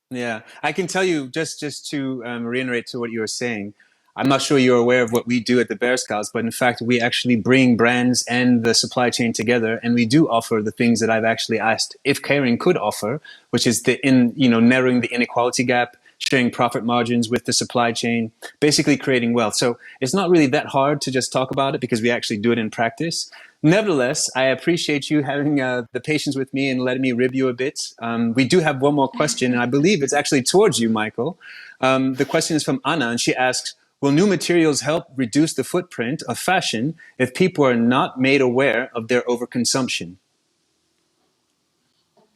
Yeah, I can tell you just to reiterate to what you were saying. I'm not sure you're aware of what we do at the Bear Scouts, but in fact, we actually bring brands and the supply chain together, and we do offer the things that I've actually asked if KERING could offer, which is narrowing the inequality gap, sharing profit margins with the supply chain, basically creating wealth. So it's not really that hard to just talk about it because we actually do it in practice. Nevertheless, I appreciate you having the patience with me and letting me rib you a bit. We do have one more question, and I believe it's actually towards you, Michael. The question is from Anna, and she asks, will new materials help reduce the footprint of fashion if people are not made aware of their overconsumption?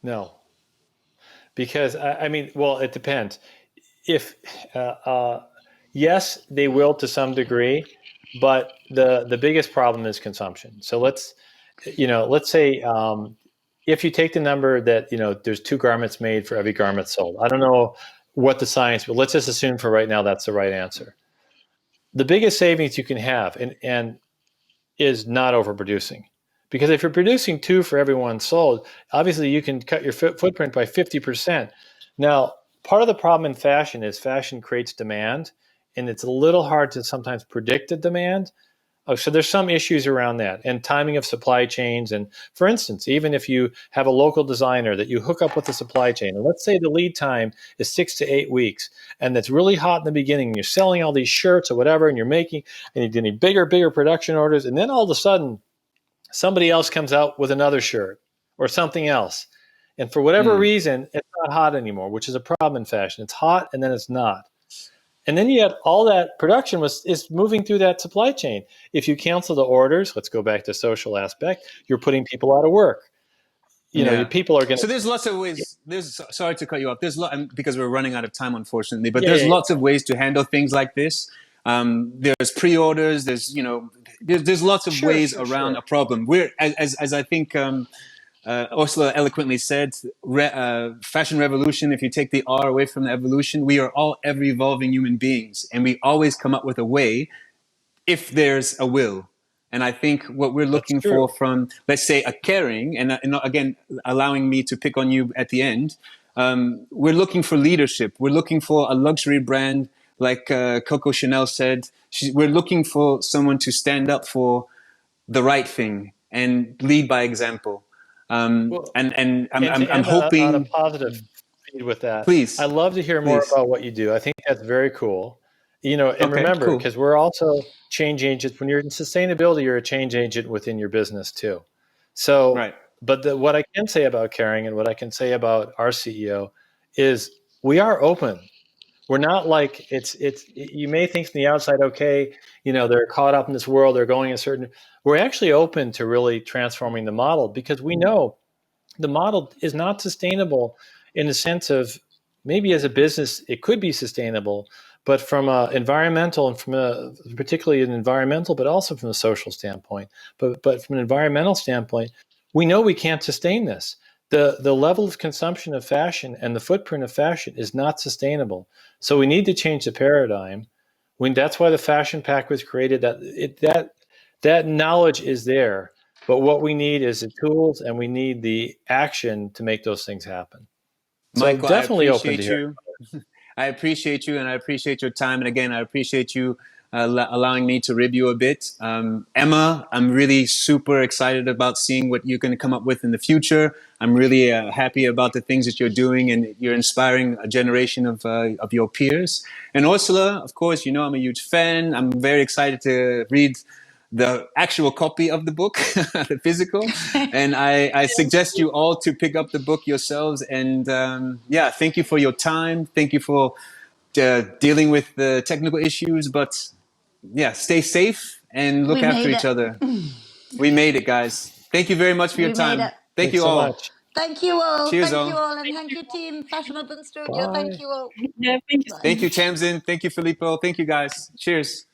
No. Because, it depends. Yes, they will to some degree, but the biggest problem is consumption. So let's say if you take the number that, there's 2 garments made for every garment sold. I don't know what the science, but let's just assume for right now that's the right answer. The biggest savings you can have and is not overproducing. Because if you're producing 2 for every 1 sold, obviously you can cut your footprint by 50%. Now, part of the problem in fashion is fashion creates demand, and it's a little hard to sometimes predict the demand. So there's some issues around that, and timing of supply chains. And for instance, even if you have a local designer that you hook up with the supply chain, and let's say the lead time is 6 to 8 weeks, and it's really hot in the beginning, and you're selling all these shirts or whatever, and you're getting bigger production orders, and then all of a sudden, somebody else comes out with another shirt or something else. And for whatever reason, it's not hot anymore, which is a problem in fashion. It's hot and then it's not. And then yet all that production is moving through that supply chain. If you cancel the orders, let's go back to social aspect, you're putting people out of work. People are going to... So there's lots of ways. Sorry to cut you off. Because we're running out of time, unfortunately. But there's lots of ways to handle things like this. There's pre-orders. There's lots of ways around a problem. We're as I think Orsola eloquently said, fashion revolution. If you take the R away from the evolution, we are all ever evolving human beings, and we always come up with a way if there's a will. And I think what we're looking for from, let's say, a KERING, and again, allowing me to pick on you at the end, we're looking for leadership. We're looking for a luxury brand, like Coco Chanel said. We're looking for someone to stand up for the right thing and lead by example. I'm hoping on a positive feed with that. Please, I'd love to hear more about what you do. I think that's very cool. And remember, because we're also change agents. When you're in sustainability, you're a change agent within your business too. So, right. But what I can say about KERING and what I can say about our CEO is we are open. We're not like you may think from the outside, okay, they're caught up in this world, they're going a certain, we're actually open to really transforming the model because we know the model is not sustainable in the sense of maybe as a business, it could be sustainable, but from an environmental and particularly an environmental, but also from a social standpoint, but from an environmental standpoint, we know we can't sustain this. The level of consumption of fashion and the footprint of fashion is not sustainable. So we need to change the paradigm. That's why the Fashion Pact was created. That knowledge is there, but what we need is the tools and we need the action to make those things happen. So Michael, definitely I open to hear. I appreciate you, and I appreciate your time. And again, I appreciate you allowing me to rib you a bit. Emma, I'm really super excited about seeing what you're going to come up with in the future. I'm really happy about the things that you're doing, and you're inspiring a generation of your peers. And Orsola, of course, I'm a huge fan. I'm very excited to read the actual copy of the book, the physical. And I suggest you all to pick up the book yourselves. And thank you for your time. Thank you for dealing with the technical issues. But stay safe and look after each other. We made it, guys. Thank you very much for your time. Thank you all. Thank you all. Cheers, Thank you all. all. And thank you, team Fashion Open Studio. Bye. Thank you all. Yeah, thank you. Bye. Thank you, Tamsin. Thank you, Filippo. Thank you, guys. Cheers.